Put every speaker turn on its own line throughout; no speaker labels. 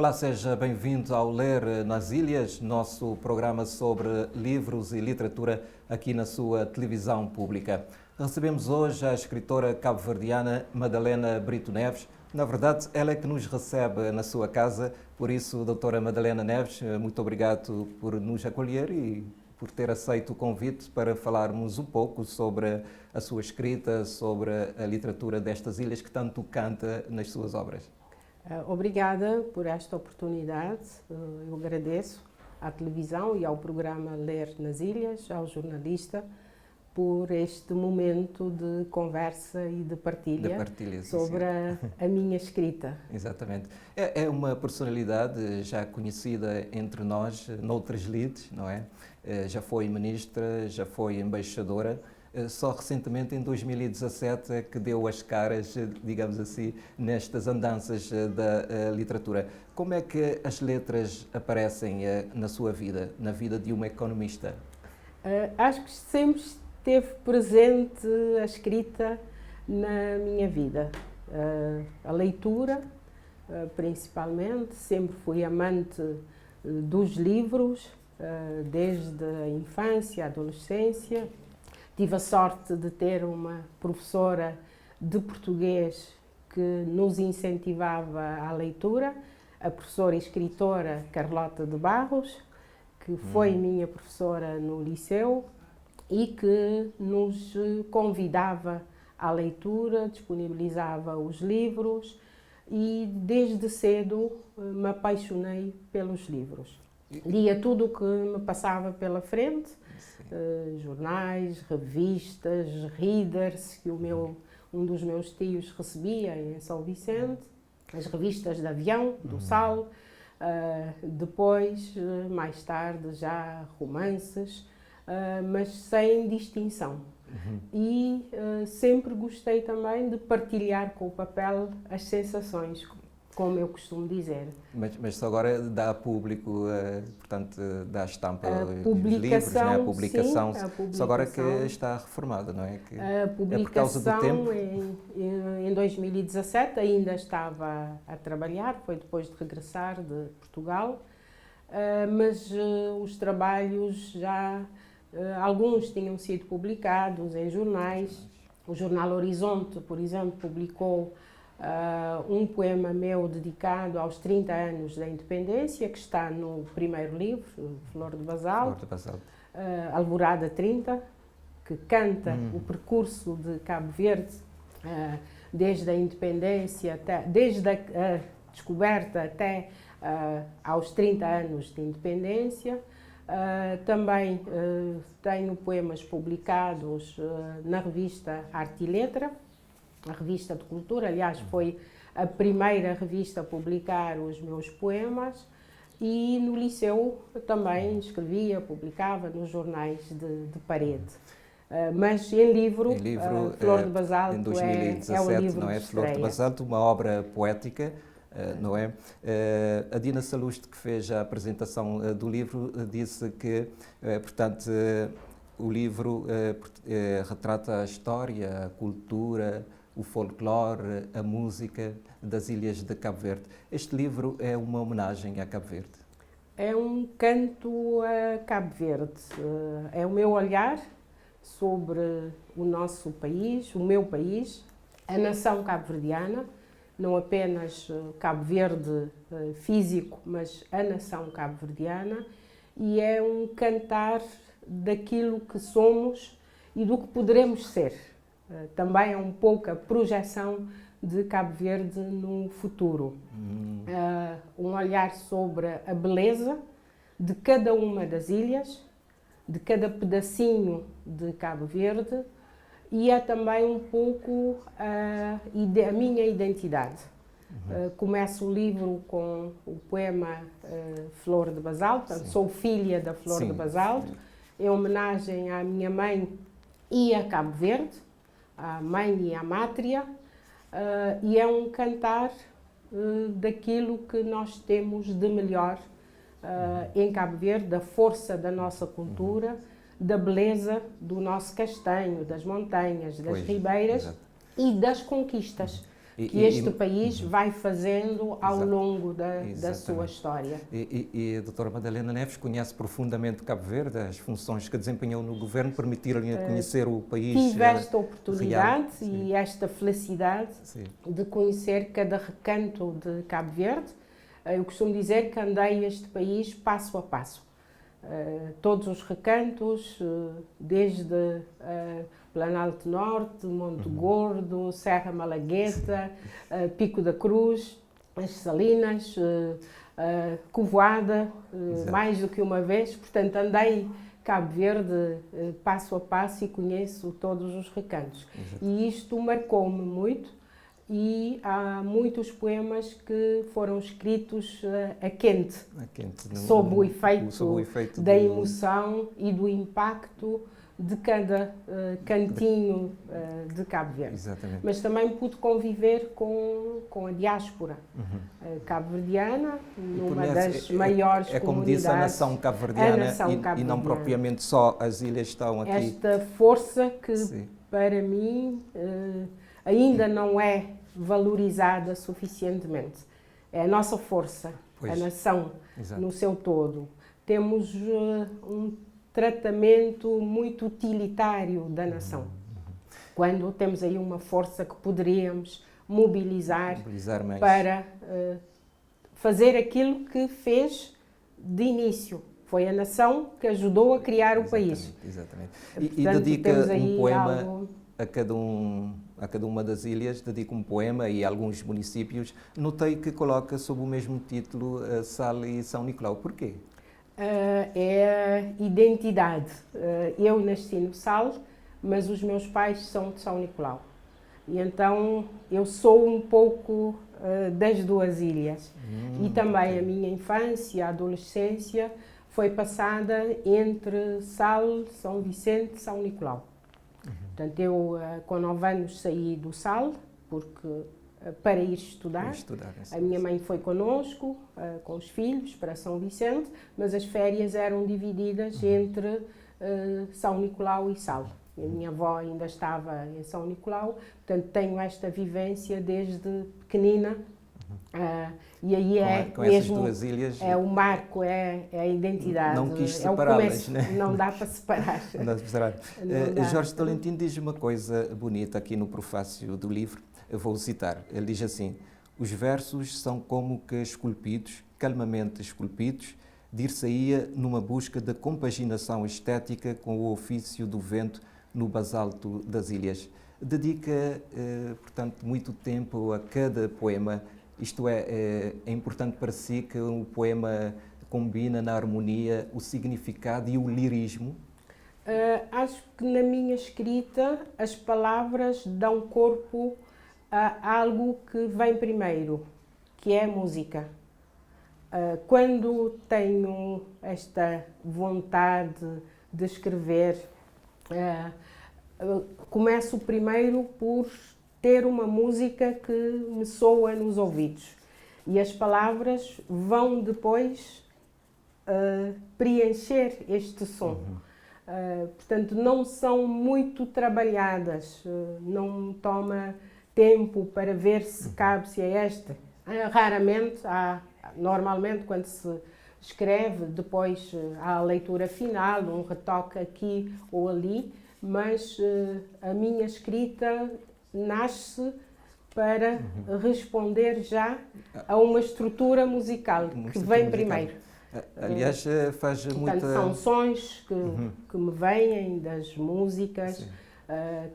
Olá, seja bem-vindo ao Ler nas Ilhas, nosso programa sobre livros e literatura aqui na sua televisão pública. Recebemos hoje a escritora cabo-verdiana Madalena Brito Neves. Na verdade, ela é que nos recebe na sua casa, por isso, doutora Madalena Neves, muito obrigado por nos acolher e por ter aceito o convite para falarmos um pouco sobre a sua escrita, sobre a literatura destas ilhas que tanto canta nas suas obras.
Obrigada por esta oportunidade. Eu agradeço à televisão e ao programa Ler nas Ilhas, ao jornalista, por este momento de conversa e de partilha sobre a minha escrita.
Exatamente. É uma personalidade já conhecida entre nós, noutras lides, não é? Já foi ministra, já foi embaixadora. Só recentemente, em 2017, é que deu as caras, digamos assim, nestas andanças da literatura. Como é que as letras aparecem na sua vida, na vida de uma economista?
Acho que sempre esteve presente a escrita na minha vida. A leitura, principalmente, sempre fui amante dos livros, desde a infância, a adolescência. Tive a sorte de ter uma professora de português que nos incentivava à leitura, a professora e escritora Carlota de Barros, que foi minha professora no liceu e que nos convidava à leitura, disponibilizava os livros e desde cedo me apaixonei pelos livros. Lia tudo o que me passava pela frente, jornais, revistas, readers, que um dos meus tios recebia em São Vicente, as revistas de avião, do Sal, depois, mais tarde, já romances, mas sem distinção. E sempre gostei também de partilhar com o papel as sensações, como eu costumo dizer.
Mas agora dá a público, portanto, dá a estampa
dos
livros, né? A publicação,
sim, a publicação.
Só agora que está reformada, não é?
A publicação,
é por causa do tempo?
Em 2017 ainda estava a trabalhar, foi depois de regressar de Portugal, mas os trabalhos já, alguns tinham sido publicados em jornais. O jornal Horizonte, por exemplo, publicou um poema meu dedicado aos 30 anos da independência, que está no primeiro livro, Flor de Basalto, Alvorada 30, que canta o percurso de Cabo Verde, desde a independência, desde a descoberta até aos 30 anos de independência. Também tenho poemas publicados na revista Arte e Letra, a revista de cultura, aliás, foi a primeira revista a publicar os meus poemas, e no liceu também escrevia, publicava nos jornais de parede. Mas em livro Flor de Basalto
em 2017,
é o livro
não é?
de
Flor de Basalto, uma obra poética, não é? A Dina Saluste, que fez a apresentação do livro, disse que, portanto, o livro retrata a história, a cultura, o folclore, a música das ilhas de Cabo Verde. Este livro é uma homenagem a Cabo Verde?
É um canto a Cabo Verde. É o meu olhar sobre o nosso país, o meu país, a nação cabo-verdiana, não apenas Cabo Verde físico, mas a nação cabo-verdiana, e é um cantar daquilo que somos e do que poderemos ser. Também é um pouco a projeção de Cabo Verde no futuro. Um olhar sobre a beleza de cada uma das ilhas, de cada pedacinho de Cabo Verde, e é também um pouco a minha identidade. Começo o livro com o poema Flor de Basalto, sou filha da Flor de Basalto, em homenagem à minha mãe e a Cabo Verde, à mãe e à mátria, e é um cantar daquilo que nós temos de melhor em Cabo Verde, da força da nossa cultura, da beleza do nosso castanho, das montanhas, das ribeiras e das conquistas. que este país vai fazendo ao longo da sua história.
E a doutora Madalena Neves conhece profundamente Cabo Verde, as funções que desempenhou no governo permitiram-lhe conhecer o país.
Tive esta oportunidade
real.
E esta felicidade de conhecer cada recanto de Cabo Verde. Eu costumo dizer que andei este país passo a passo. Todos os recantos, desde Planalto Norte, Monte Gordo, Serra Malagueta, Pico da Cruz, as Salinas, Covoada, mais do que uma vez. Portanto, andei Cabo Verde passo a passo e conheço todos os recantos. E isto marcou-me muito. E há muitos poemas que foram escritos a quente, sob o efeito da emoção e do impacto de cada cantinho de Cabo Verde.
Exatamente.
Mas também pude conviver com a diáspora cabo-verdiana, numa das maiores comunidades.
É como disse, a nação cabo-verdiana e não propriamente só as ilhas estão aqui.
Esta força que, para mim, ainda não é valorizada suficientemente. É a nossa força, a nação no seu todo. Temos um tratamento muito utilitário da nação. Quando temos aí uma força que poderíamos mobilizar para fazer aquilo que fez de início. Foi a nação que ajudou a criar o país.
Exatamente.
Portanto,
E dedica um poema
algo...
a cada uma das ilhas, dedica um poema e alguns municípios. Notei que coloca sob o mesmo título Sal e São Nicolau. Porquê?
É a identidade. Eu nasci no Sal, mas os meus pais são de São Nicolau. E então eu sou um pouco das duas ilhas. E também a minha infância, a adolescência, foi passada entre Sal, São Vicente e São Nicolau. Portanto, eu com 9 anos saí do Sal para ir estudar. A minha mãe foi connosco, com os filhos, para São Vicente, mas as férias eram divididas entre São Nicolau e Sal. A minha avó ainda estava em São Nicolau, portanto tenho esta vivência desde pequenina. E aí
com mesmo essas duas ilhas,
o marco, é a identidade.
Não quis separá-las,
não dá para separar.
Não dá para separar. Jorge Tolentino diz uma coisa bonita aqui no prefácio do livro, eu vou citar. Ele diz assim: os versos são como que esculpidos, calmamente esculpidos, dir-se-ia numa busca da compaginação estética com o ofício do vento no basalto das ilhas. Dedica, portanto, muito tempo a cada poema. Isto é importante para si que o poema combina na harmonia o significado e o lirismo?
Acho que na minha escrita as palavras dão corpo a algo que vem primeiro, que é a música. Quando tenho esta vontade de escrever, começo primeiro por ter uma música que me soa nos ouvidos e as palavras vão depois preencher este som. Portanto, não são muito trabalhadas, não toma tempo para ver se cabe, se é esta. Raramente, normalmente quando se escreve, depois há a leitura final, um retoque aqui ou ali, mas a minha escrita nasce para responder já a uma estrutura musical que vem primeiro.
Aliás, faz muita...
São sons que me vêm das músicas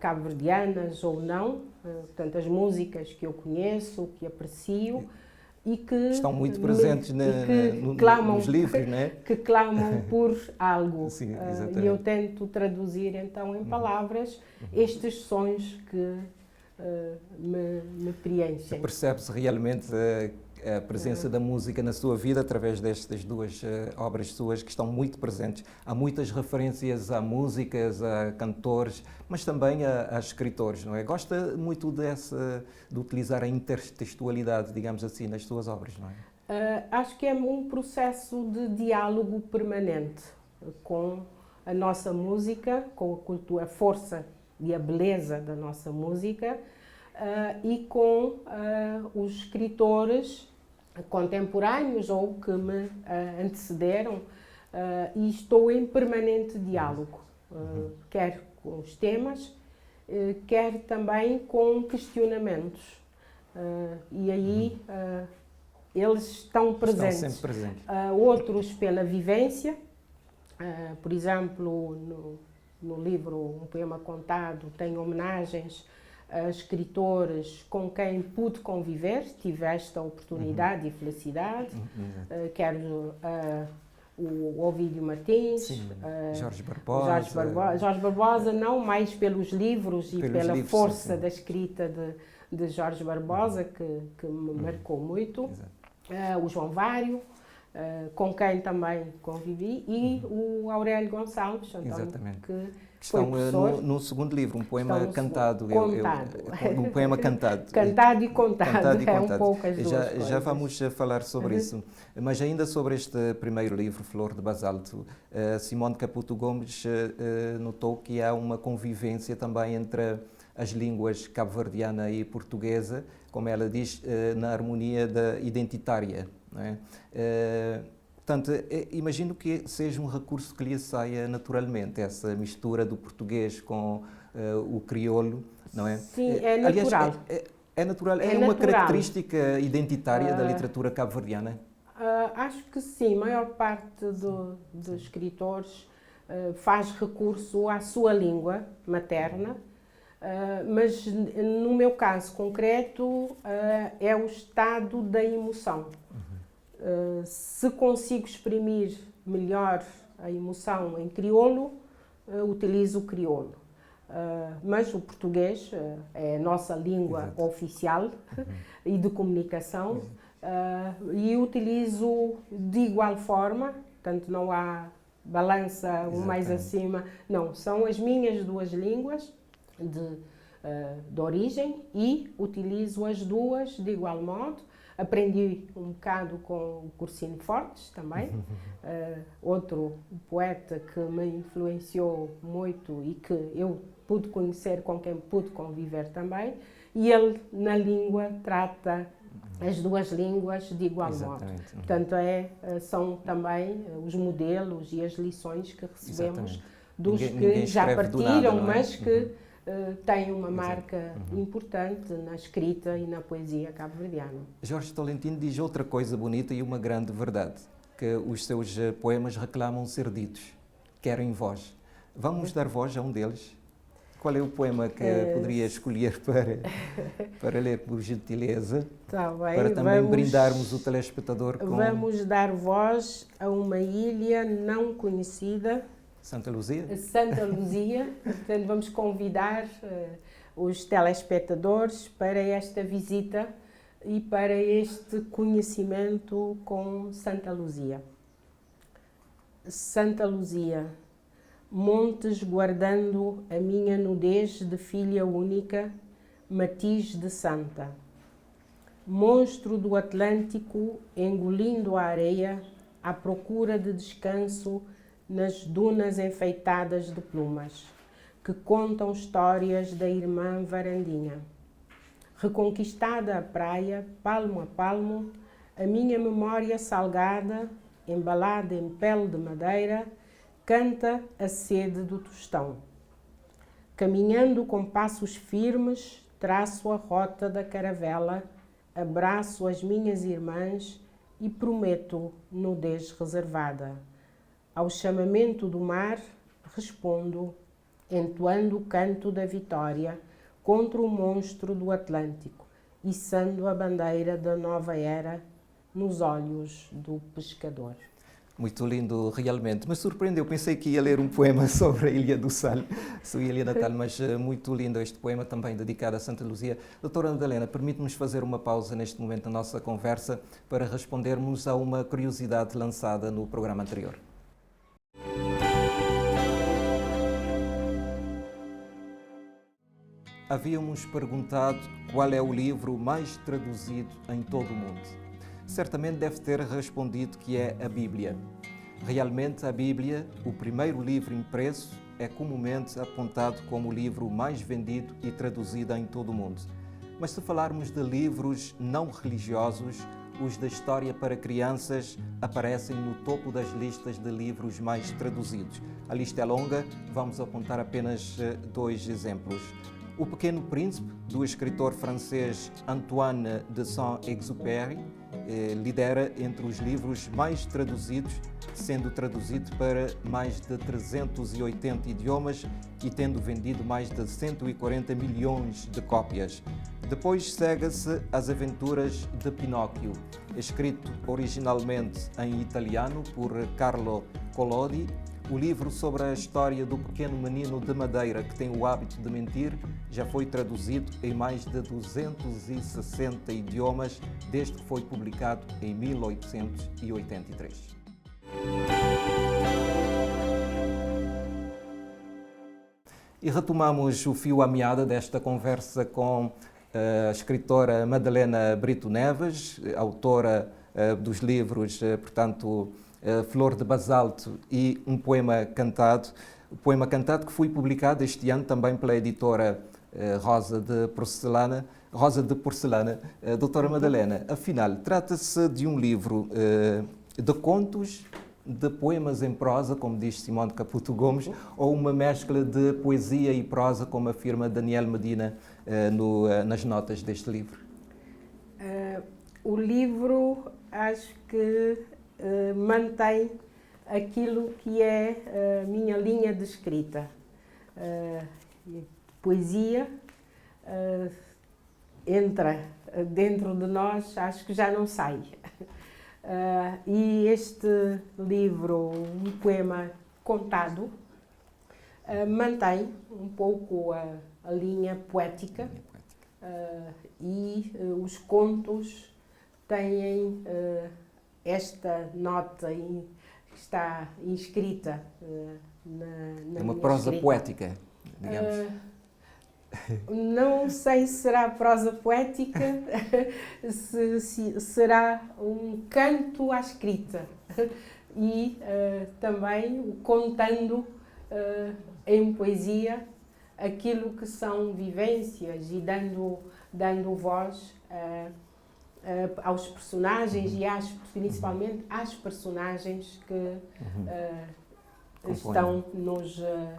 cabo-verdianas ou não, portanto, as músicas que eu conheço, que aprecio e que
estão muito presentes nos livros, não é?
Que clamam por algo.
Sim,
e eu tento traduzir então em palavras estes sons que me preenchem.
Percebe-se realmente a presença da música na sua vida através destas duas obras suas que estão muito presentes. Há muitas referências a músicas, a cantores, mas também a escritores, não é? Gosta muito de utilizar a intertextualidade, digamos assim, nas suas obras, não é?
Acho que é um processo de diálogo permanente com a nossa música, com a cultura, a força e a beleza da nossa música, e com os escritores contemporâneos ou que me antecederam, e estou em permanente diálogo, quer com os temas, quer também com questionamentos. E aí eles estão presentes.
Estão sempre presentes.
Outros pela vivência, por exemplo, no livro Um Poema Contado tem homenagens a escritores com quem pude conviver, tive esta oportunidade e felicidade, quero o Ovídio Martins,
Jorge Barbosa.
Jorge Barbosa não mais pelos livros e pela força da escrita de Jorge Barbosa, que me marcou muito, o João Vário, com quem também convivi, e o Aurélio Gonçalves, António, que
estão no segundo livro, um poema cantado. Um poema cantado.
Cantado e contado, é um pouco as duas coisas.
Já vamos falar sobre isso. Mas ainda sobre este primeiro livro, Flor de Basalto, Simone Caputo Gomes notou que há uma convivência também entre as línguas cabo-verdiana e portuguesa, como ela diz, na harmonia identitária. Não é? Portanto, imagino que seja um recurso que lhe saia naturalmente, essa mistura do português com o crioulo, não é?
Sim, é natural.
Aliás, é natural? É uma característica identitária da literatura cabo-verdiana?
Acho que sim. A maior parte dos escritores faz recurso à sua língua materna, mas no meu caso concreto é o estado da emoção. Se consigo exprimir melhor a emoção em crioulo, utilizo o crioulo. Mas o português é a nossa língua oficial e de comunicação, e utilizo de igual forma, portanto não há balança um mais acima, não, são as minhas duas línguas de origem e utilizo as duas de igual modo. Aprendi um bocado com o Cursinho Fortes também, outro poeta que me influenciou muito e que eu pude conhecer, com quem pude conviver também, e ele na língua trata as duas línguas de igual modo. Portanto, são também os modelos e as lições que recebemos dos que já partiram, mas que tem uma marca importante na escrita e na poesia cabo-verdiana.
Jorge Tolentino diz outra coisa bonita e uma grande verdade, que os seus poemas reclamam ser ditos, querem voz. Vamos dar voz a um deles? Qual é o poema que poderia escolher para ler, por gentileza?
Tá bem,
para também brindarmos o telespectador com...
Vamos dar voz a uma ilha não conhecida,
Santa Luzia?
Santa Luzia. Portanto, vamos convidar os telespectadores para esta visita e para este conhecimento com Santa Luzia. Santa Luzia, montes guardando a minha nudez de filha única, matiz de santa. Monstro do Atlântico engolindo a areia à procura de descanso nas dunas enfeitadas de plumas, que contam histórias da irmã Varandinha. Reconquistada a praia, palmo a palmo, a minha memória salgada, embalada em pele de madeira, canta a sede do tostão. Caminhando com passos firmes, traço a rota da caravela, abraço as minhas irmãs e prometo nudez reservada. Ao chamamento do mar, respondo, entoando o canto da vitória contra o monstro do Atlântico, içando a bandeira da nova era nos olhos do pescador.
Muito lindo, realmente. Mas surpreendeu, pensei que ia ler um poema sobre a Ilha do Sal, sua ilha natal, mas muito lindo este poema, também dedicado a Santa Luzia. Doutora Madalena, permite-nos fazer uma pausa neste momento da nossa conversa para respondermos a uma curiosidade lançada no programa anterior. Havíamos perguntado qual é o livro mais traduzido em todo o mundo. Certamente deve ter respondido que é a Bíblia. Realmente, a Bíblia, o primeiro livro impresso, é comumente apontado como o livro mais vendido e traduzido em todo o mundo. Mas se falarmos de livros não religiosos, os da história para crianças aparecem no topo das listas de livros mais traduzidos. A lista é longa, vamos apontar apenas 2 exemplos. O Pequeno Príncipe, do escritor francês Antoine de Saint-Exupéry, lidera entre os livros mais traduzidos, sendo traduzido para mais de 380 idiomas e tendo vendido mais de 140 milhões de cópias. Depois segue-se As Aventuras de Pinóquio, escrito originalmente em italiano por Carlo Collodi. O livro sobre a história do pequeno menino de madeira que tem o hábito de mentir já foi traduzido em mais de 260 idiomas desde que foi publicado em 1883. E retomamos o fio à meada desta conversa com a escritora Madalena Brito Neves, autora dos livros, portanto, Flor de Basalto e Um Poema Cantado. O Poema Cantado que foi publicado este ano também pela editora Rosa de Porcelana. Doutora Madalena, afinal, trata-se de um livro de contos, de poemas em prosa, como diz Simone Caputo Gomes, ou uma mescla de poesia e prosa, como afirma Daniel Medina nas notas deste livro?
O livro, acho que mantém aquilo que é a minha linha de escrita. Poesia entra dentro de nós, acho que já não sai. E este livro, um poema contado, mantém um pouco a linha poética, e os contos têm esta nota que está inscrita na
uma
minha
prosa
escrita.
poética, digamos.
Não sei se será prosa poética, se será um canto à escrita e também contando em poesia aquilo que são vivências e dando voz aos personagens e principalmente às personagens que estão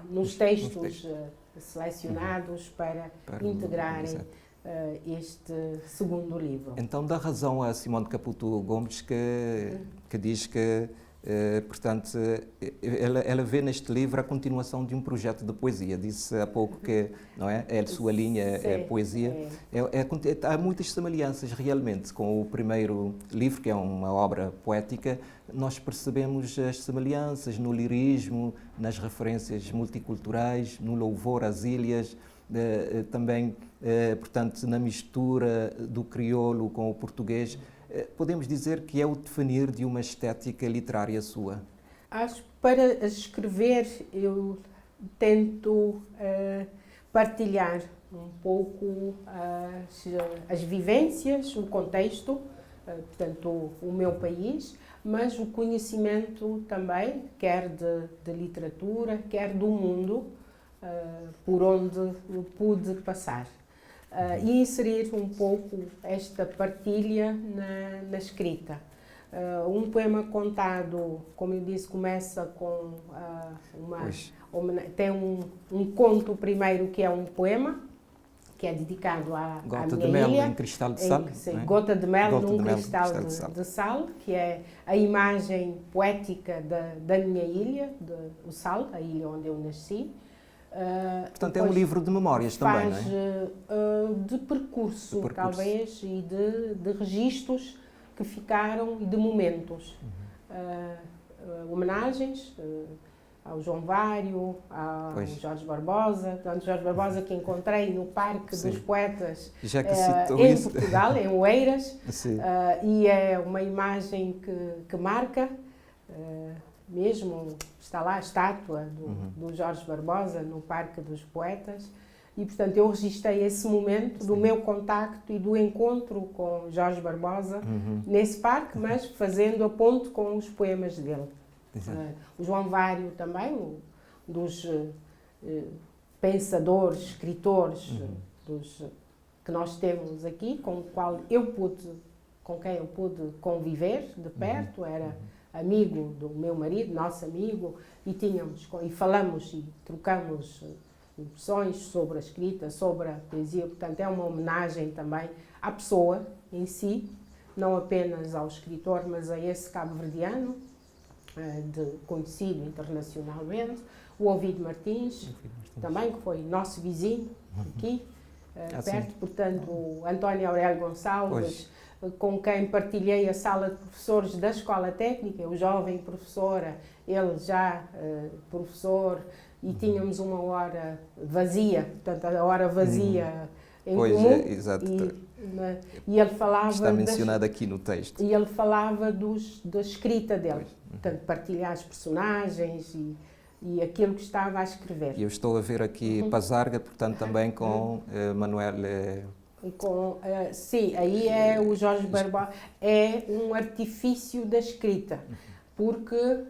nos textos selecionados para integrarem este segundo livro.
Então dá razão a Simone Caputo Gomes que diz que, portanto, ela vê neste livro a continuação de um projeto de poesia. Disse há pouco que não é a sua linha é poesia. Há muitas semelhanças realmente com o primeiro livro, que é uma obra poética. Nós percebemos as semelhanças no lirismo, nas referências multiculturais, no louvor às ilhas, também, portanto, na mistura do crioulo com o português. Podemos dizer que é o definir de uma estética literária sua?
Acho que para escrever eu tento partilhar um pouco as vivências, o contexto, portanto, o meu país, mas o conhecimento também, quer de literatura, quer do mundo por onde pude passar. E inserir um pouco esta partilha na escrita. Um poema contado, como eu disse, começa com tem um conto primeiro que é um poema, que é dedicado à
Gota
minha
de mel
ilha,
em cristal de sal.
Sim, Gota de mel num cristal
de
de sal, que é a imagem poética da minha ilha, o Sal, a ilha onde eu nasci.
Portanto, é um livro de memórias também, não é?
De percurso, talvez, e de registros que ficaram, de momentos. Homenagens ao João Vário, ao Jorge Barbosa. Jorge Barbosa que encontrei no Parque dos Poetas em Portugal, em Oeiras. E é uma imagem que marca. Mesmo está lá a estátua do Jorge Barbosa no Parque dos Poetas e, portanto, eu registrei esse momento do meu contacto e do encontro com Jorge Barbosa nesse parque, mas fazendo a ponte com os poemas dele. O João Vário também, um dos pensadores, escritores, dos que nós temos aqui, com quem eu pude conviver de perto, era amigo do meu marido, nosso amigo, e falamos e trocamos impressões sobre a escrita, sobre a poesia. Portanto, é uma homenagem também à pessoa em si, não apenas ao escritor, mas a esse cabo-verdiano, conhecido internacionalmente, o Ovidio Martins, também, que foi nosso vizinho aqui, perto. Portanto, o António Aurélio Gonçalves, com quem partilhei a sala de professores da Escola Técnica, eu jovem professora, ele já professor, e tínhamos uma hora vazia, portanto, a hora vazia em comum.
Exato.
E ele falava...
Está mencionado aqui no texto.
E ele falava da escrita dele, portanto, partilhar as personagens e aquilo que estava a escrever.
E eu estou a ver aqui Pazarga, portanto, também com Manuel...
sim, aí é o Jorge Barbosa, é um artifício da escrita, porque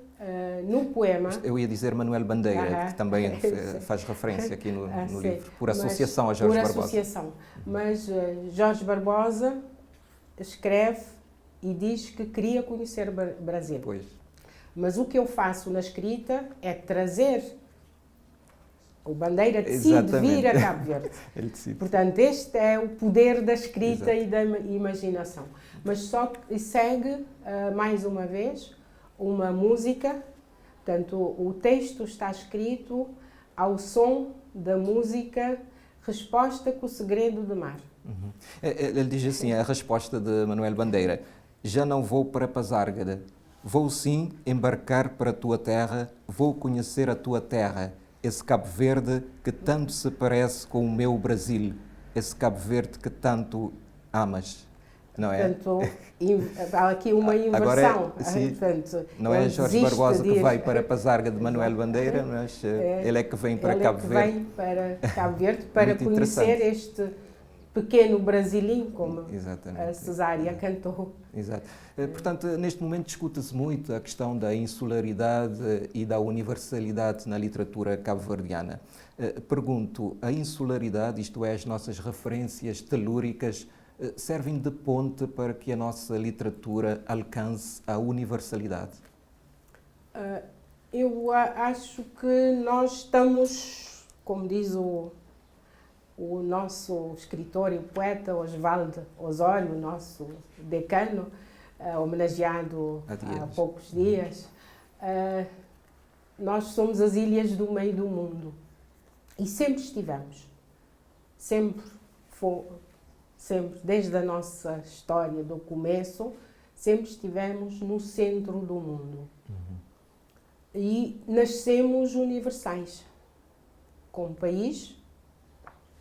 no poema...
Eu ia dizer Manuel Bandeira, que também faz referência aqui no livro, por associação a Jorge Barbosa. Por associação,
mas Jorge Barbosa escreve e diz que queria conhecer Brasil.
Pois.
Mas o que eu faço na escrita é trazer... O Bandeira decide vir a Cabo Verde.
Ele decide.
Portanto, este é o poder da escrita e da imaginação. Mas só que segue, mais uma vez, uma música. Portanto, o texto está escrito ao som da música Resposta com o Segredo do Mar.
Ele diz assim, a resposta de Manuel Bandeira: já não vou para Pazárgada, vou sim embarcar para a tua terra, vou conhecer a tua terra. Esse Cabo Verde que tanto se parece com o meu Brasil, esse Cabo Verde que tanto amas, não é?
Portanto, há aqui uma inversão.
Agora,
portanto,
não é Jorge Barbosa que vai para Pazarga de Manuel Bandeira, mas ele é que vem para Cabo Verde.
Ele vem para Cabo Verde para conhecer este pequeno brasilinho, como a Cesária cantou.
Exato. Portanto, neste momento discute-se muito a questão da insularidade e da universalidade na literatura cabo-verdiana. Pergunto, a insularidade, isto é, as nossas referências telúricas, servem de ponte para que a nossa literatura alcance a universalidade?
Eu acho que nós estamos, como diz o nosso escritor e poeta Osvaldo Osório, o nosso decano, homenageado há poucos dias, nós somos as ilhas do meio do mundo. E sempre estivemos. Sempre, desde a nossa história, do começo, sempre estivemos no centro do mundo. E nascemos universais, como país.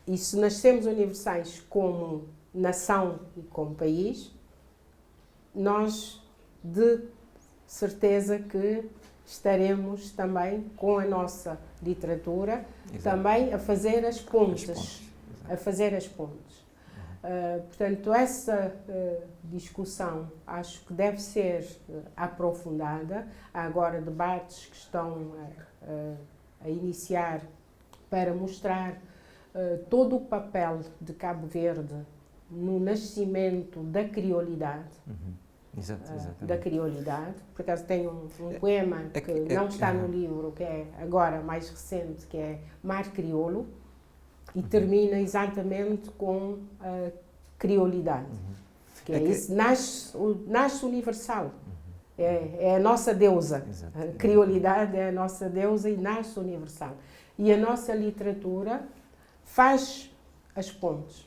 E se nascemos universais como nação e como país, nós de certeza que estaremos também com a nossa literatura, também a fazer as pontes. Portanto, essa discussão acho que deve ser aprofundada. Há agora debates que estão a iniciar para mostrar todo o papel de Cabo Verde no nascimento da criolidade. Da criolidade. Por acaso tem um poema que não está no livro, que é agora mais recente, que é Mar Crioulo, e termina exatamente com a criolidade. Que é isso, nasce universal. É a nossa deusa. A criolidade é a nossa deusa e nasce universal. E a nossa literatura faz as pontes.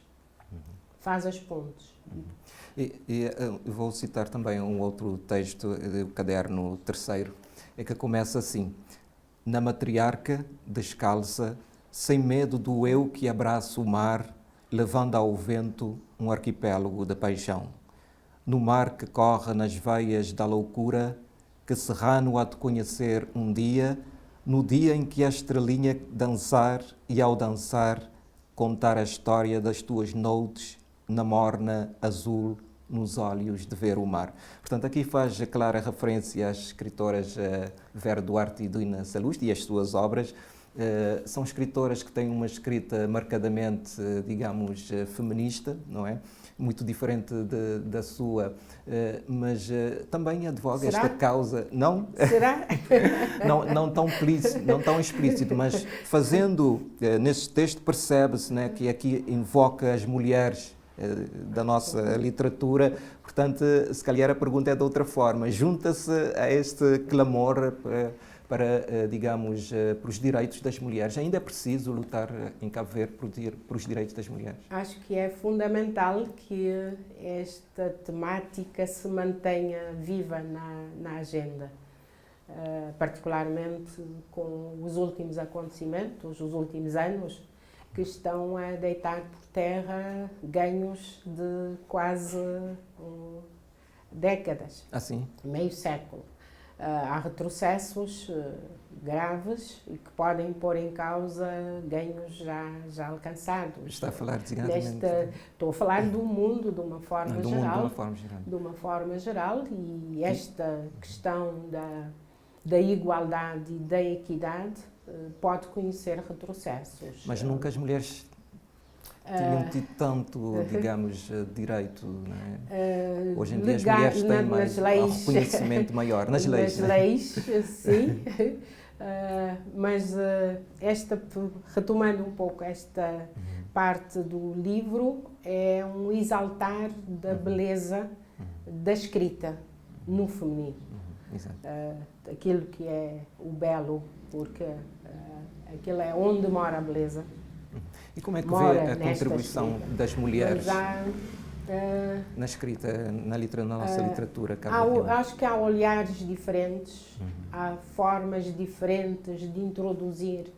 E vou citar também um outro texto do caderno terceiro, que começa assim: na matriarca descalça, sem medo do eu que abraça o mar, levando ao vento um arquipélago de paixão. No mar que corre nas veias da loucura, que serrano há de conhecer um dia, no dia em que a estrelinha dançar e ao dançar contar a história das tuas noites na morna azul nos olhos de ver o mar. Portanto, aqui faz clara referência às escritoras Vera Duarte e Dina Salust e às suas obras, São escritoras que têm uma escrita marcadamente, digamos, feminista, não é? Muito diferente da sua, mas também advoga
Será?
esta causa. Não?
Será?
Não tão explícito, mas fazendo, neste texto percebe-se, né, que aqui invoca as mulheres da nossa literatura, portanto, se calhar a pergunta é de outra forma. Junta-se a este clamor para, digamos, para os direitos das mulheres. Ainda é preciso lutar em Cabo Verde por os direitos das mulheres?
Acho que é fundamental que esta temática se mantenha viva na agenda, particularmente com os últimos acontecimentos, os últimos anos, que estão a deitar por terra ganhos de quase décadas,
Assim?
meio século. Há retrocessos graves e que podem pôr em causa ganhos já alcançados.
Está a falar designadamente?
Estou a falar do mundo de uma forma geral.
Mundo de uma forma geral.
De uma forma geral, e esta questão da igualdade e da equidade pode conhecer retrocessos.
Mas nunca as mulheres tinham tido tanto, digamos, direito, não é? Hoje em dia as mulheres têm mais reconhecimento maior nas leis.
Nas leis, sim. Mas retomando um pouco esta parte do livro, é um exaltar da beleza da escrita no feminino.
Exato.
Aquilo que é o belo, porque aquilo é onde mora a beleza.
E como é que vê a contribuição das mulheres na escrita, na nossa literatura cabo-verdiana?
Acho que há olhares diferentes, há formas diferentes de introduzir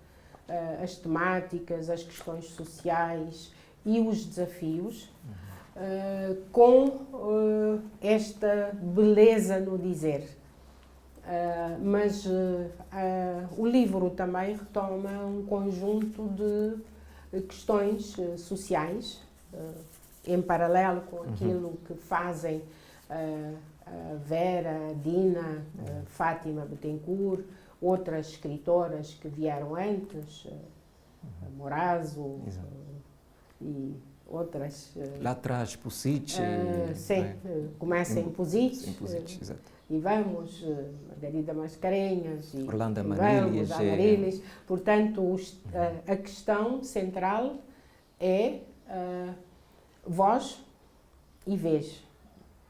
as temáticas, as questões sociais e os desafios, com esta beleza no dizer. Mas o livro também retoma um conjunto de questões sociais, em paralelo com aquilo que fazem a Vera, a Dina, a Fátima Bettencourt, outras escritoras que vieram antes, a Morazo e outras.
Lá atrás, Pusic.
Sim, começa em Pusic.
Exato.
E vamos, Margarida Mascarenhas e
Orlando
Amarilis. Portanto, a questão central é voz e vez.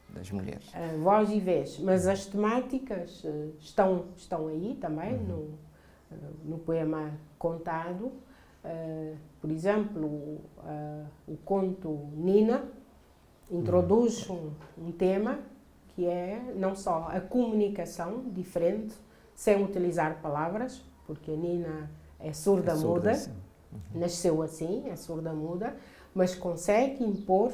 Das mulheres.
Voz e vez. Mas as temáticas estão aí também no poema contado. Por exemplo, o conto Nina introduz um tema que é não só a comunicação diferente, sem utilizar palavras, porque a Nina é surda-muda, nasceu assim, é surda-muda, mas consegue impor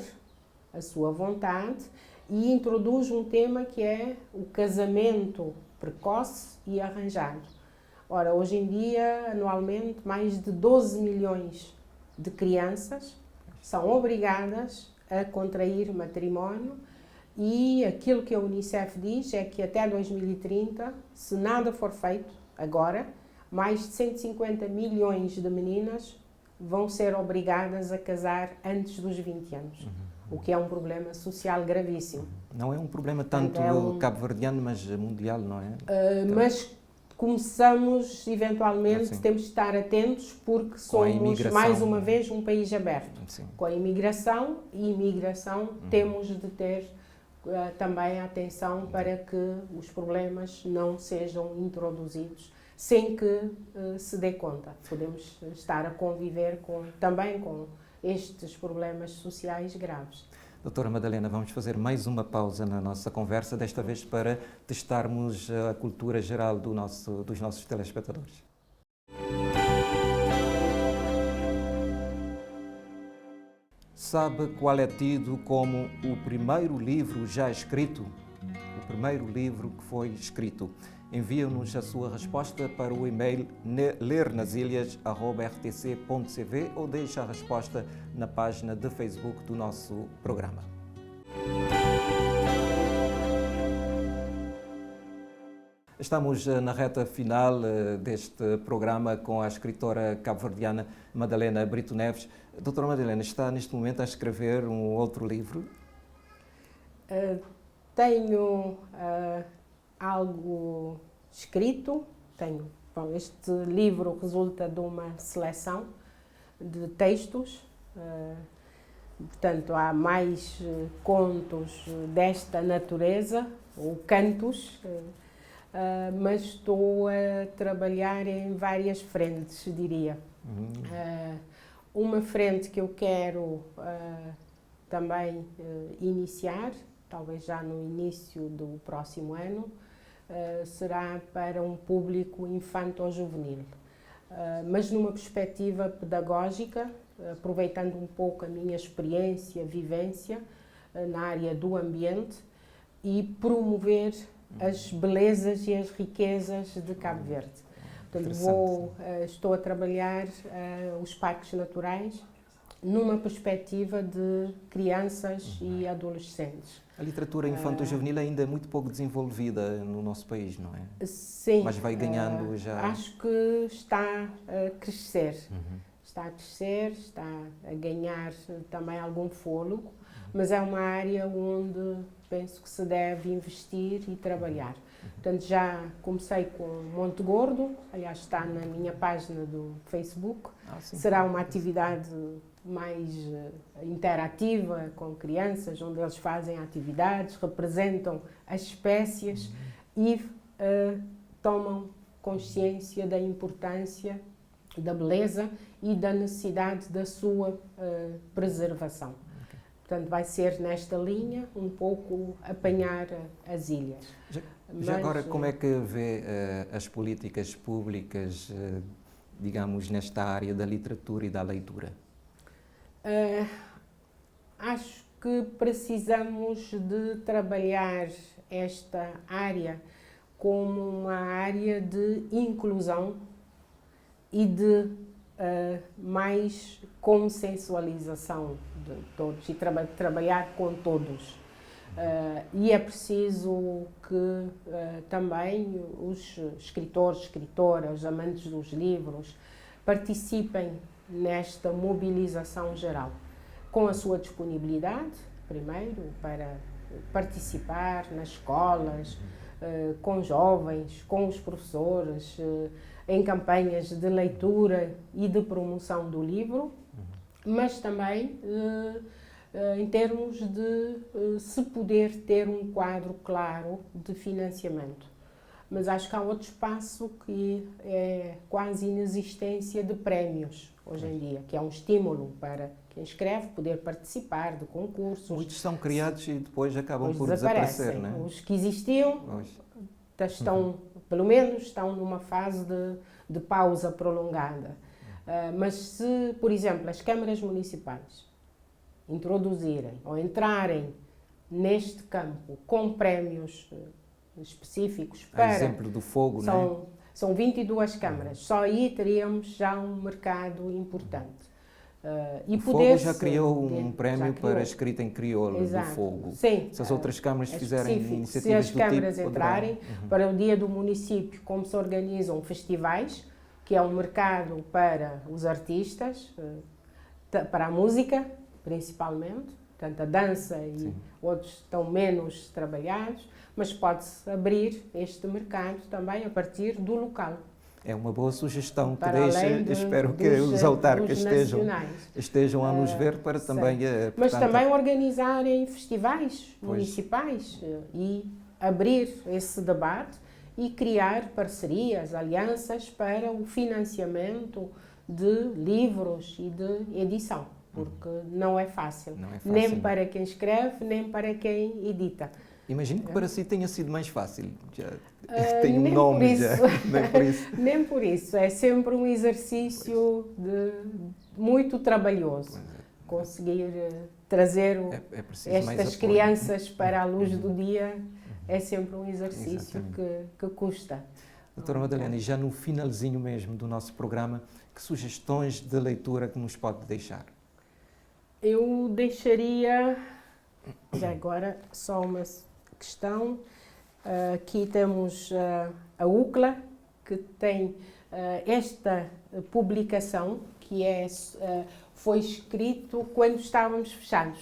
a sua vontade e introduz um tema que é o casamento precoce e arranjado. Ora, hoje em dia, anualmente, mais de 12 milhões de crianças são obrigadas a contrair matrimónio. E aquilo que a Unicef diz é que até 2030, se nada for feito agora, mais de 150 milhões de meninas vão ser obrigadas a casar antes dos 20 anos, o que é um problema social gravíssimo.
Não é um problema tanto cabo-verdiano, mas mundial, não é?
Mas começamos, eventualmente, temos de estar atentos, porque somos, mais uma vez, um país aberto.
Sim.
Com a imigração e imigração, temos de ter também atenção para que os problemas não sejam introduzidos sem que se dê conta. Podemos estar a conviver também com estes problemas sociais graves.
Doutora Madalena, vamos fazer mais uma pausa na nossa conversa, desta vez para testarmos a cultura geral dos nossos telespectadores. Sabe qual é tido como o primeiro livro já escrito? O primeiro livro que foi escrito. Envie-nos a sua resposta para o e-mail lernasilhas@rtc.cv ou deixe a resposta na página de Facebook do nosso programa. Estamos na reta final deste programa com a escritora cabo-verdiana Madalena Brito Neves. Doutora Madalena, está neste momento a escrever um outro livro?
Tenho algo escrito. Bom, este livro resulta de uma seleção de textos. Portanto, há mais contos desta natureza, ou cantos, mas estou a trabalhar em várias frentes, diria. Uma frente que eu quero também iniciar, talvez já no início do próximo ano, será para um público infanto-juvenil, mas numa perspectiva pedagógica, aproveitando um pouco a minha experiência, vivência na área do ambiente e promover as belezas e as riquezas de Cabo Verde. Portanto, estou a trabalhar os parques naturais numa perspectiva de crianças e adolescentes.
A literatura infanto-juvenil ainda é muito pouco desenvolvida no nosso país, não é?
Sim.
Mas vai ganhando já...
Acho que está a crescer. Está a crescer, está a ganhar também algum fôlego, mas é uma área onde penso que se deve investir e trabalhar. Portanto, já comecei com Monte Gordo, aliás está na minha página do Facebook. Será uma atividade mais interativa com crianças, onde eles fazem atividades, representam as espécies e tomam consciência da importância, da beleza e da necessidade da sua preservação. Portanto, vai ser nesta linha um pouco apanhar as ilhas.
Já agora, como é que vê as políticas públicas, digamos, nesta área da literatura e da leitura?
Acho que precisamos de trabalhar esta área como uma área de inclusão e de mais consensualização de todos e trabalhar com todos. E é preciso que também os escritores, escritoras, amantes dos livros participem nesta mobilização geral, com a sua disponibilidade, primeiro, para participar nas escolas, com jovens, com os professores, em campanhas de leitura e de promoção do livro, mas também em termos de se poder ter um quadro claro de financiamento. Mas acho que há outro espaço que é quase inexistência de prémios hoje em dia, que é um estímulo para quem escreve poder participar de concursos.
Muitos são criados e depois acabam por desaparecer, não é?
Os que existiam estão, pelo menos, estão numa fase de pausa prolongada. Mas se, por exemplo, as câmaras municipais introduzirem ou entrarem neste campo com prémios específicos para...
exemplo do fogo, não é?
São 22 câmaras, só aí teríamos já um mercado importante.
O Fogo já criou um prémio para a escrita em crioulo do Fogo.
Sim.
Se as outras câmaras fizerem iniciativas do tipo...
Se as câmaras entrarem, para o dia do município, como se organizam festivais, que é um mercado para os artistas, para a música, principalmente, portanto a dança e outros estão menos trabalhados, mas pode-se abrir este mercado também a partir do local.
É uma boa sugestão que espero que
dos,
os autarcas estejam a nos ver para também...
Mas também organizarem festivais municipais e abrir esse debate e criar parcerias, alianças para o financiamento de livros e de edição, porque não é fácil, nem para quem escreve, nem para quem edita.
Imagino que para si tenha sido mais fácil, já tem um nome já, nem por isso.
Nem por isso, é sempre um exercício muito trabalhoso, conseguir trazer estas crianças para a luz do dia é sempre um exercício que custa.
Doutora Madalena, e já no finalzinho mesmo do nosso programa, que sugestões de leitura que nos pode deixar?
Eu deixaria, já agora, só uma questão. Aqui temos a UCLA, que tem esta publicação, que foi escrito quando estávamos fechados,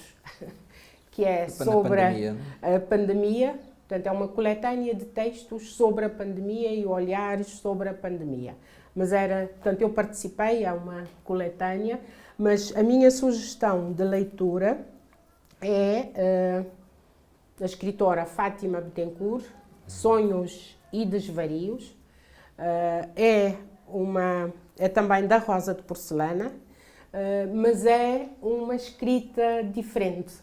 que é sobre a pandemia. Portanto, é uma coletânea de textos sobre a pandemia e olhares sobre a pandemia. Mas portanto, eu participei, é uma coletânea, mas a minha sugestão de leitura é da escritora Fátima Bettencourt, Sonhos e Desvarios. É também da Rosa de Porcelana, mas é uma escrita diferente,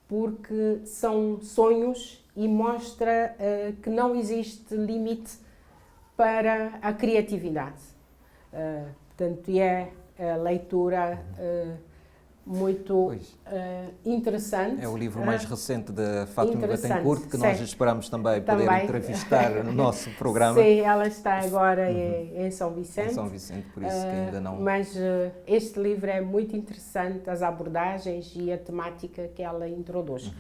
porque são sonhos e mostra que não existe limite para a criatividade. Portanto, é a leitura muito interessante.
É o livro mais recente da Fátima Bettencourt, que nós esperamos também poder entrevistar no nosso programa.
Sim, ela está agora em São Vicente.
Em São Vicente, por isso que ainda não...
Mas este livro é muito interessante, as abordagens e a temática que ela introduz.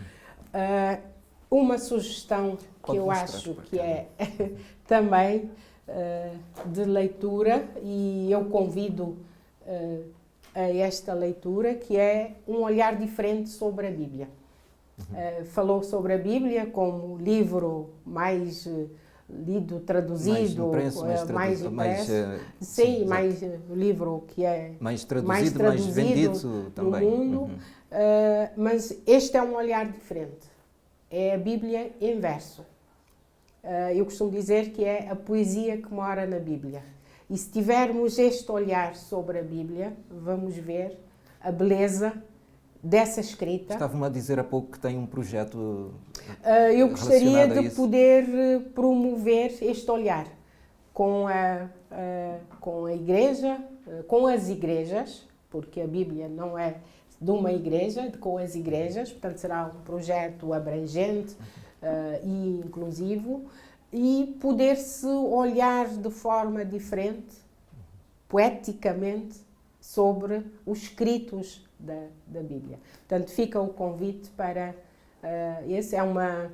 Uma sugestão que eu acho que é também de leitura, e eu convido a esta leitura, que é um olhar diferente sobre a Bíblia. Falou sobre a Bíblia como livro mais lido, traduzido, mais impresso. Sim, mais livro que é
mais traduzido, mais vendido também.
No mundo. Mas este é um olhar diferente. É a Bíblia em verso. Eu costumo dizer que é a poesia que mora na Bíblia. E se tivermos este olhar sobre a Bíblia, vamos ver a beleza dessa escrita.
Estava-me a dizer há pouco que tem um projeto
eu gostaria de poder promover este olhar com a Igreja, com as igrejas, porque a Bíblia não é de uma igreja, com as igrejas, portanto será um projeto abrangente e inclusivo, e poder-se olhar de forma diferente, poeticamente, sobre os escritos da Bíblia. Portanto, fica o convite para... esse é uma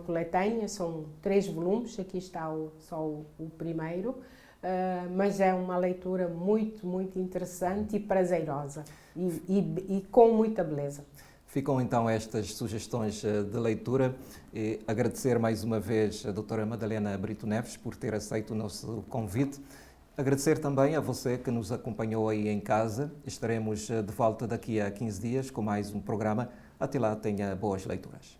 coletânea, são 3 volumes, aqui está só o primeiro, mas é uma leitura muito, muito interessante e prazerosa, e com muita beleza.
Ficam então estas sugestões de leitura. E agradecer mais uma vez a doutora Madalena Brito Neves por ter aceito o nosso convite. Agradecer também a você que nos acompanhou aí em casa. Estaremos de volta daqui a 15 dias com mais um programa. Até lá, tenha boas leituras.